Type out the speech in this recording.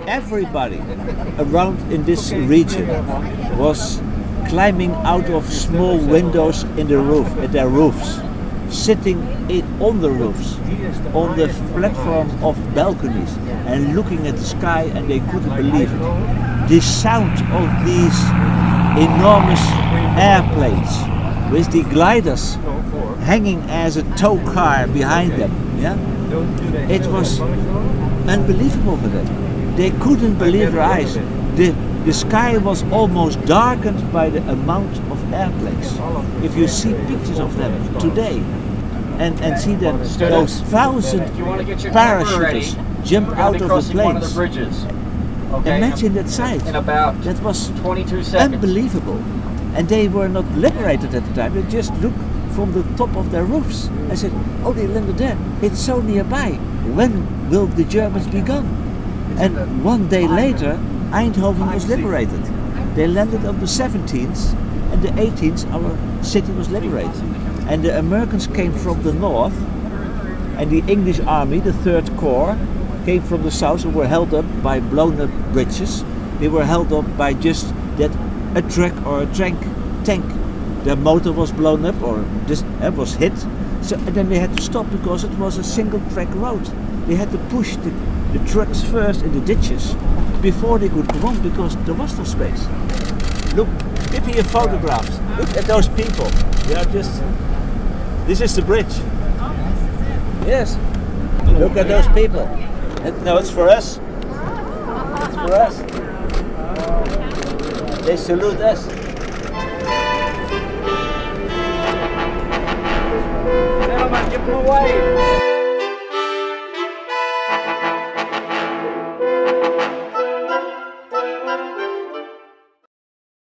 everybody around in this region was climbing out of small windows in the roof, at their roofs, sitting on the roofs, on the platform of balconies and looking at the sky, and they couldn't believe it. The sound of these enormous airplanes with the gliders hanging as a tow car behind them, yeah? It was unbelievable for them. They couldn't believe their eyes. The sky was almost darkened by the amount of airplanes. If you see pictures of them today and see that those 1,000 parachutists jump out of the planes. Imagine that sight. That was unbelievable. And they were not liberated at the time. They just looked from the top of their roofs. I said, oh, they landed there. It's so nearby. When will the Germans be gone? And one day later, Eindhoven was liberated. They landed on the 17th, and the 18th our city was liberated. And the Americans came from the north, and the English army, the 3rd Corps, came from the south and were held up by blown up bridges. They were held up by just that a truck or a tank. Their motor was blown up or just was hit. So, and then they had to stop because it was a single track road. They had to push the trucks first in the ditches before they could go on because there was no space. Look, give me your photographs. Look at those people. They are just. This is the bridge. Yes. Look at those people. No, it's for us. It's for us. They salute us. Gentlemen, give them a wave.